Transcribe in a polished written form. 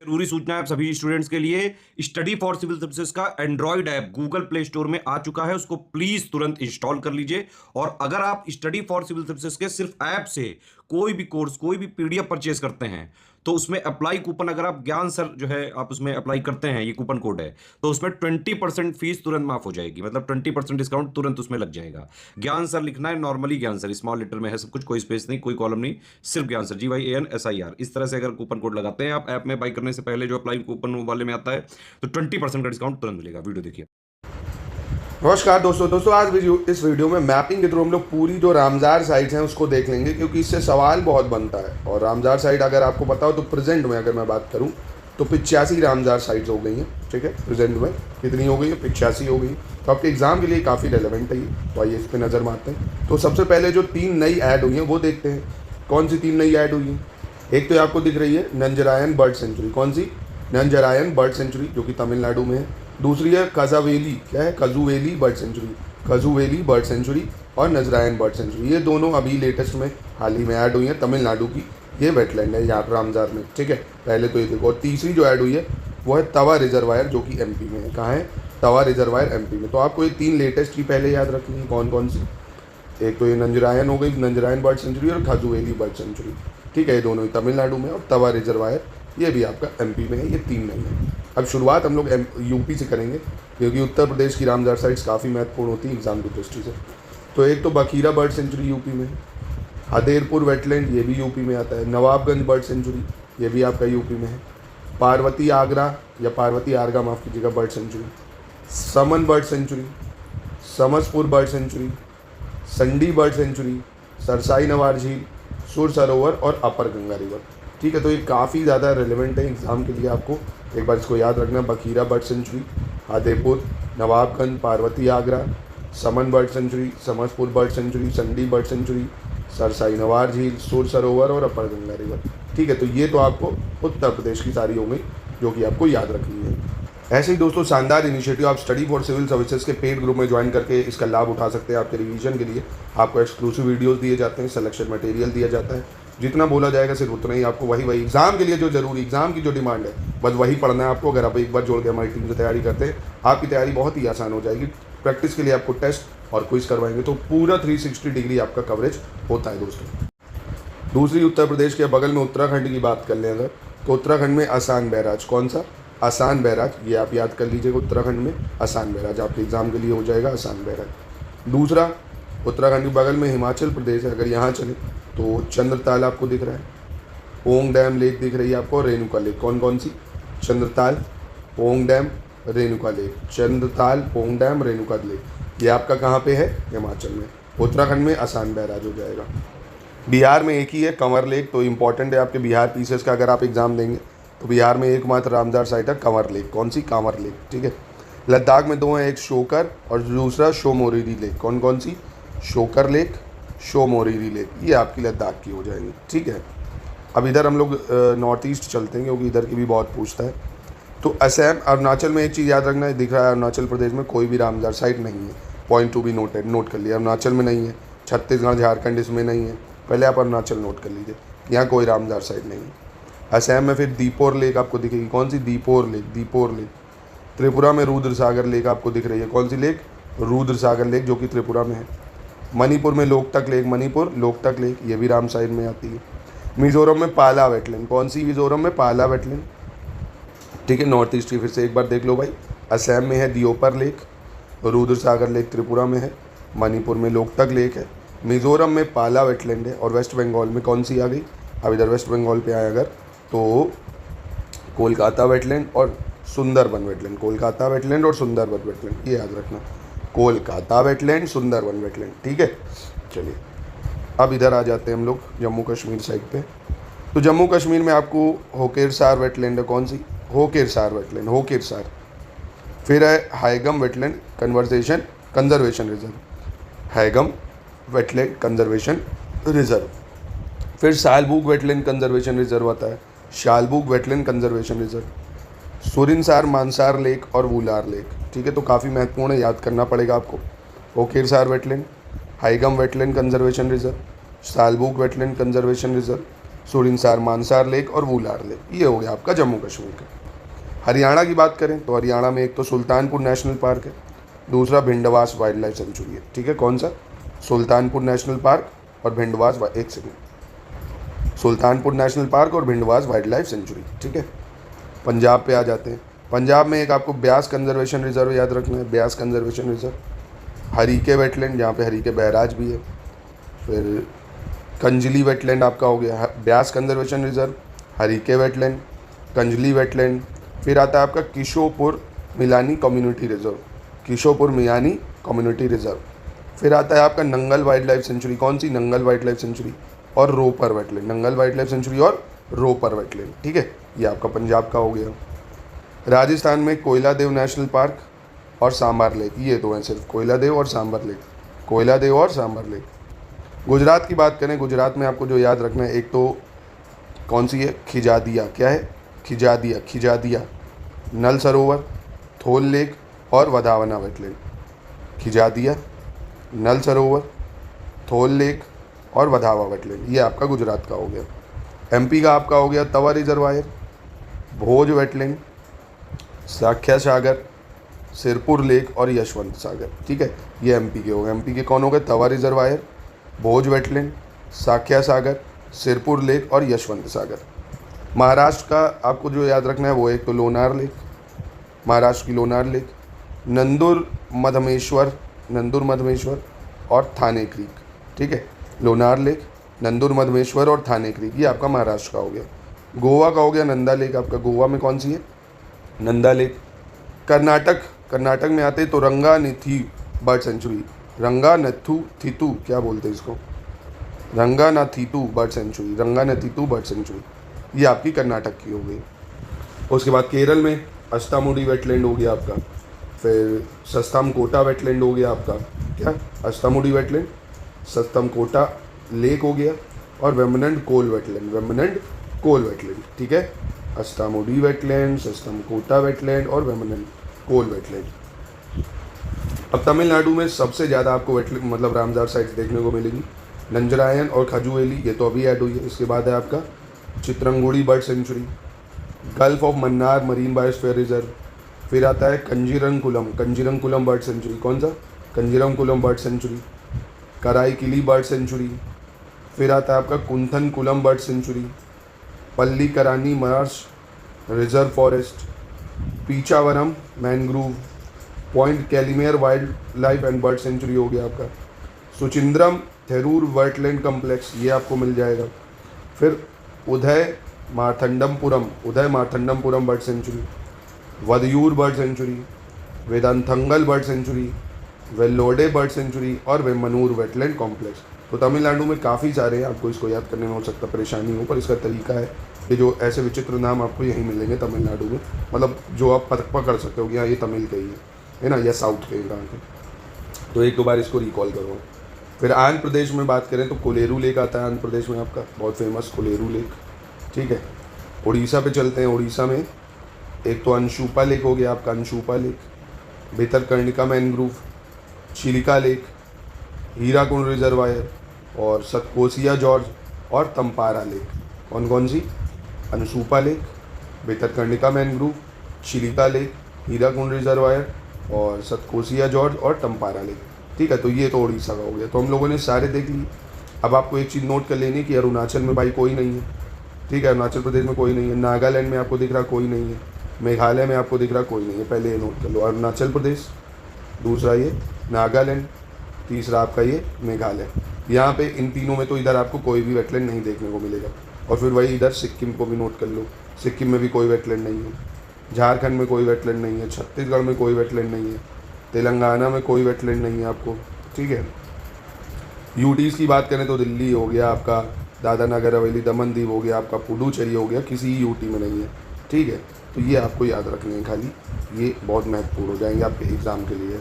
जरूरी सूचना है आप सभी स्टूडेंट्स के लिए। स्टडी फॉर सिविल सर्विसेज का Android app Google play store में आ चुका है, उसको प्लीज तुरंत इंस्टॉल कर लीजिए। और अगर आप स्टडी फॉर सिविल सर्विसेज के सिर्फ ऐप से कोई भी कोर्स, कोई भी पीडीएफ परचेज करते हैं तो उसमें अप्लाई कूपन, अगर आप ज्ञान सर जो है आप उसमें अप्लाई करते हैं, ये कूपन कोड है, तो उसमें 20% फीस तुरंत माफ हो जाएगी। मतलब 20% डिस्काउंट तुरंत उसमें लग जाएगा। ज्ञान सर लिखना है, नॉर्मली ज्ञान सर स्मॉल लेटर में है सब कुछ, कोई स्पेस नहीं, कोई कॉलम नहीं, सिर्फ ज्ञान सर, GYANSIR। इस तरह से अगर कूपन कोड लगाते हैं आप ऐप में बाई करने से पहले, जो अप्लाई कूपन वाले में आता है, तो 20% का डिस्काउंट तुरंत मिलेगा। वीडियो देखिए। नमस्कार दोस्तों आज इस वीडियो में मैपिंग के थ्रू हम लोग पूरी जो रामजार साइट्स हैं उसको देख लेंगे, क्योंकि इससे सवाल बहुत बनता है। और रामजार साइट अगर आपको पता हो तो प्रेजेंट में अगर मैं बात करूं तो 85 रामजार साइट्स हो गई हैं। ठीक है, प्रेजेंट में कितनी हो गई है? 85 हो गई। तो आपके एग्जाम के लिए काफ़ी रेलेवेंट है ये। तो आइए इस पर नज़र मारते हैं। तो सबसे पहले जो 3 नई ऐड हुई हैं वो देखते हैं। कौन सी 3 नई ऐड हुई हैं? एक तो आपको दिख रही है नंजरायन बर्ड सेंचुरी। कौन सी? नंजरायन बर्ड सेंचुरी, जो कि तमिलनाडु में है। दूसरी है कजावेली, क्या है? Kazuveli bird sanctuary, Kazuveli bird sanctuary और नजरायन बर्ड सेंचुरी। ये दोनों अभी लेटेस्ट में हाल ही में ऐड हुई है तमिलनाडु की। ये वेटलैंड है यहाँ पर रामजार में। ठीक है, पहले तो ये देखो। और तीसरी जो ऐड हुई है वो है तवा रिजर्वायर, जो कि एमपी में है। कहाँ है? तवा रिजर्वायर एमपी में। तो आपको ये 3 लेटेस्ट की पहले याद रखनी है। कौन कौन सी? एक तो ये नंजरायन हो गई, नंजरायन बर्ड सेंचुरी, और खजुवेली बर्ड सेंचुरी। ठीक है, ये दोनों ही तमिलनाडु में। और तवा रिजर्वायर ये भी आपका एमपी में है। ये 3 नहीं है। अब शुरुआत हम लोग यूपी से करेंगे, क्योंकि उत्तर प्रदेश की रामजार साइट्स काफ़ी महत्वपूर्ण होती हैं एग्जाम की दृष्टि से। तो एक तो बखीरा बर्ड सेंचुरी यूपी में है। हदेरपुर वेटलैंड, ये भी यूपी में आता है। नवाबगंज बर्ड सेंचुरी, ये भी आपका यूपी में है। पार्वती आगरा या पार्वती आरगा, माफ़ कीजिएगा, bird sanctuary. Saman bird sanctuary, Samaspur bird sanctuary, Sandi bird sanctuary, Sarsai Nawar झील, सुर सरोवर और अपर गंगा रिवर। ठीक है, तो ये काफ़ी ज़्यादा रेलेवेंट है एग्ज़ाम के लिए। आपको एक बार इसको याद रखना। Bakhira bird sanctuary, Haiderpur, Nawabganj, Parvati Agra, Saman bird sanctuary, Samaspur bird sanctuary, Sandi bird sanctuary, Sarsai Nawar झील, सुर सरोवर और अपर गंगा रिवर। ठीक है, तो ये तो आपको उत्तर प्रदेश की सारी हो गई, जो कि आपको याद रखनी है। ऐसे ही दोस्तों शानदार इनिशिएटिव आप स्टडी फॉर सिविल सर्विसेज के पेड ग्रुप में ज्वाइन करके इसका लाभ उठा सकते हैं। आपके रिवीजन के लिए आपको एक्सक्लूसिव वीडियोस दिए जाते हैं, सिलेक्शन मटेरियल दिया जाता है। जितना बोला जाएगा सिर्फ उतना ही आपको, वही एग्जाम के लिए जो जरूरी, एग्जाम की जो डिमांड है बस वही पढ़ना है आपको। अगर आप एक बार जोड़ के हमारी टीम से तैयारी करते हैं, आपकी तैयारी बहुत ही आसान हो जाएगी। प्रैक्टिस के लिए आपको टेस्ट और क्विज करवाएंगे, तो पूरा 360 डिग्री आपका कवरेज होता है दोस्तों। दूसरी, उत्तर प्रदेश के बगल में उत्तराखंड की बात कर लें अगर, तो उत्तराखंड में आसान बैराज। कौन सा? आसान बैराज, ये आप याद कर लीजिएगा। उत्तराखंड में आसान बैराज आपके एग्जाम के लिए हो जाएगा, आसान बैराज। दूसरा, उत्तराखंड के बगल में हिमाचल प्रदेश है, अगर यहाँ चले तो चंद्रताल आपको दिख रहा है, पोंग डैम लेक दिख रही है आपको, और रेणुका लेक। कौन कौन सी? Chandratal, Pong dam, Renuka lake. Chandratal, Pong dam, Renuka lake, ये आपका कहाँ पे है? हिमाचल में। उत्तराखंड में आसान बैराज हो जाएगा। बिहार में एक ही है, कंवर लेक। तो इंपॉर्टेंट है आपके बिहार पीसेस का, अगर आप एग्जाम देंगे तो बिहार में एकमात्र रामजार साइट है कंवर लेक। कौन सी? कंवर लेक। ठीक है, लद्दाख में 2 हैं, एक शोकर और दूसरा शोमोरीरी लेक। कौन कौन सी? शोकर लेक, शोमोरीरी लेक, ये आपकी लद्दाख की हो जाएंगी। ठीक है, अब इधर हम लोग नॉर्थ ईस्ट चलते हैं, क्योंकि इधर की भी बहुत पूछता है। तो असम, अरुणाचल में एक चीज़ याद रखना है, दिख रहा है अरुणाचल प्रदेश में कोई भी रामजार साइट नहीं है। Point to be noted, note कर लिया। अरुणाचल में नहीं है, छत्तीसगढ़, झारखंड इसमें नहीं है। पहले आप अरुणाचल नोट कर लीजिए, यहाँ कोई रामजार साइट नहीं है। असम में फिर दीपोर लेक आपको दिखेगी। कौन सी? Deepor lake, Deepor lake. त्रिपुरा में रुद्र सागर लेक आपको दिख रही है। कौन सी लेक? रुद्र सागर लेक, जो कि त्रिपुरा में है। मणिपुर में लोकटक लेक, मणिपुर लोकटक लेक, ये भी राम साइड में आती है। मिजोरम में पाला वेटलैंड। कौन सी? मिजोरम में पाला वेटलैंड। ठीक है, नॉर्थ ईस्ट की फिर से एक बार देख लो भाई। असम में है दियोपर लेक, रुद्र सागर लेक त्रिपुरा में है, मणिपुर में लोकटक लेक है, मिजोरम में पाला वेटलैंड है, और वेस्ट बंगाल में कौन सी आ गई? अब इधर वेस्ट बंगाल पे आए अगर तो कोलकाता वेटलैंड और सुंदरबन वेटलैंड। कोलकाता वेटलैंड और सुंदरबन वेटलैंड, ये याद रखना। Kolkata wetland, Sundarban wetland. ठीक है, चलिए अब इधर आ जाते हैं हम लोग जम्मू कश्मीर साइड पे। तो जम्मू कश्मीर में आपको होकेरसार वेटलैंड है। कौन सी? होकेरसार वेटलैंड, होकेरसार। फिर है Hygam wetland conservation reserve, Hygam wetland conservation reserve. फिर शालबूग वेटलैंड कंजर्वेशन रिजर्व आता है, Shallabug wetland conservation reserve. Surinsar, Mansar lake और वुलार लेक। ठीक है, तो काफ़ी महत्वपूर्ण है, याद करना पड़ेगा आपको। Hokersar wetland, Hygam wetland conservation reserve, Shallabug wetland conservation reserve, Surinsar Mansar lake और वूलार लेक। ये हो गया आपका जम्मू कश्मीर का। हरियाणा की बात करें तो हरियाणा में एक तो सुल्तानपुर नेशनल पार्क है, दूसरा भिंडवास वाइल्ड लाइफ सेंचुरी है। ठीक है, कौन सा? सुल्तानपुर नेशनल पार्क और भिंडवास, एक सेकेंड, सुल्तानपुर नेशनल पार्क और भिंडवास वाइल्ड लाइफ सेंचुरी। ठीक है, पंजाब पे आ जाते हैं। पंजाब में एक आपको ब्यास कंजर्वेशन रिजर्व याद रखना है, Beas conservation reserve, Harike wetland जहाँ पे हरीके बैराज भी है, फिर कंजली वेटलैंड आपका हो गया, Beas conservation reserve, Harike wetland, Kanjli wetland. फिर आता है आपका किशोपुर मिलानी community reserve, Keshopur Miani community reserve. फिर आता है आपका नंगल वाइल्ड लाइफ सेंचुरी। कौन सी? नंगल वाइल्ड लाइफ सेंचुरी और Ropar wetland, Nangal wild life sanctuary और रोपर वेटलैंड। ठीक है, ये आपका पंजाब का हो गया। राजस्थान में कोयला देव नेशनल पार्क और सांबर लेक, ये दो हैं सिर्फ, कोयला देव और सांबर लेक, कोयला देव और सांबर लेक। गुजरात की बात करें, गुजरात में आपको जो याद रखना है, एक तो कौन सी है? खिजादिया। क्या है? खिजादिया, खिजादिया, नल सरोवर, थोल लेक और वधावना वेटलैंड। खिजादिया, नल सरोवर, थोल लेक और वधावा वेटलैंड, ये आपका गुजरात का हो गया। एमपी का आपका हो गया तवा रिजर्वायर, भोज वेटलैंड, साख्या सागर, सिरपुर लेक और यशवंत सागर। ठीक है, ये एमपी के हो गए। एमपी के कौन हो गए? तवा रिजर्वायर, भोज वेटलैंड, साख्या सागर, सिरपुर लेक और यशवंत सागर। महाराष्ट्र का आपको जो याद रखना है वो एक तो लोनार लेक, महाराष्ट्र की लोनार लेक, नंदुर मधमेश्वर, नंदुर मधमेश्वर और थाने क्रीक। ठीक है, लोनार लेक, नंदुर मधमेश्वर और थाने क्रीक, ये आपका महाराष्ट्र का हो गया। गोवा का हो गया नंदा लेक आपका, गोवा में कौन सी है? नंदा लेक। कर्नाटक, कर्नाटक में आते तो रंगानिथी बर्ड सेंचुरी, रंगानथू थितू, क्या बोलते हैं इसको? रंगानाथीतू बर्ड सेंचुरी, रंगानाथीतू बर्ड सेंचुरी, ये आपकी कर्नाटक की हो गई। उसके बाद केरल में अष्टामुडी वेटलैंड हो गया आपका, फिर सस्तमकोटा वेटलैंड हो गया आपका, क्या? अष्टामुडी वेटलैंड, सस्तमकोटा लेक हो गया और वेमनंड कोल वेटलैंड, वेमनंड कोल वेटलैंड। ठीक है, अष्टामुडी वेटलैंड, सस्तमकोटा वेटलैंड और वेमनंड कोल वेटलैंड। अब तमिलनाडु में सबसे ज़्यादा आपको वेटलैंड मतलब रामजार साइट्स देखने को मिलेगी, नंजरायन और खजुवेली, ये तो अभी ऐड हुई है। इसके बाद है आपका Chitrangudi bird sanctuary, gulf of Mannar marine biosphere reserve. फिर आता है कंजीरंगकुलम, कंजीरंगकुलम बर्ड सेंचुरी, कौन सा? Kanjirankulam bird sanctuary, Karaikili bird sanctuary. फिर आता है आपका Koonthankulam bird sanctuary, Pallikaranai marsh reserve forest, Pichavaram mangrove, point Calimere wild life and bird sanctuary हो गया आपका, सुचिंद्रम थेरूर वेटलैंड कम्प्लेक्स, ये आपको मिल जाएगा। फिर Udhaya Marthandapuram, Udhaya Marthandapuram bird sanctuary, Vaduvoor bird sanctuary, Vedanthangal bird sanctuary, Vellode bird sanctuary और वेमनूर वेटलैंड कॉम्प्लेक्स। तो तमिलनाडु में काफ़ी सारे हैं, आपको इसको याद करने में हो सकता परेशानी हो, पर इसका तरीका है कि जो ऐसे विचित्र नाम आपको यहीं मिलेंगे तमिलनाडु में, मतलब जो आप पकड़ सकते हो कि हाँ ये तमिल के ही है ना, या साउथ के कहाँ के। तो एक दो बार इसको रिकॉल करो। फिर आंध्र प्रदेश में बात करें तो कोलेरू लेक आता है आंध्र प्रदेश में आपका, बहुत फेमस कोलेरू लेक। ठीक है, उड़ीसा पे चलते हैं। उड़ीसा में एक तो अंशुपा लेक हो गया आपका, Ansupa lake, Bhitarkanika mangrove, Chilika lake, Hirakud reservoir और सतकोसिया जॉर्ज और तंपारा लेक। कौन कौन सी? Ansupa lake, Bhitarkanika mangrove, Chilika lake, Hirakud reservoir और सतकोसिया जॉर्ज और तंपारा लेक। ठीक है, तो ये तो उड़ीसा का हो गया। तो हम लोगों ने सारे देख लिए। अब आपको एक चीज़ नोट कर लेनी कि अरुणाचल में भाई कोई नहीं है। ठीक है, अरुणाचल प्रदेश में कोई नहीं है, नागालैंड में आपको दिख रहा कोई नहीं है, मेघालय में आपको दिख रहा कोई नहीं है। पहले ये नोट कर लो, अरुणाचल प्रदेश, दूसरा ये नागालैंड, तीसरा आपका ये मेघालय। यहाँ पे इन तीनों में तो इधर आपको कोई भी वेटलैंड नहीं देखने को मिलेगा। और फिर वही इधर सिक्किम को भी नोट कर लो, सिक्किम में भी कोई वेटलैंड नहीं है, झारखंड में कोई वेटलैंड नहीं है, छत्तीसगढ़ में कोई वेटलैंड नहीं है, तेलंगाना में कोई वेटलैंड नहीं है आपको। ठीक है, यूटीज़ की बात करें तो दिल्ली हो गया आपका, दादरा नगर हवेली, दमन दीव हो गया आपका, पुडुचेरी हो गया, किसी यूटी में नहीं है। ठीक है, तो ये आपको याद रखने हैं खाली, ये बहुत महत्वपूर्ण हो जाएंगे आपके एग्ज़ाम के लिए।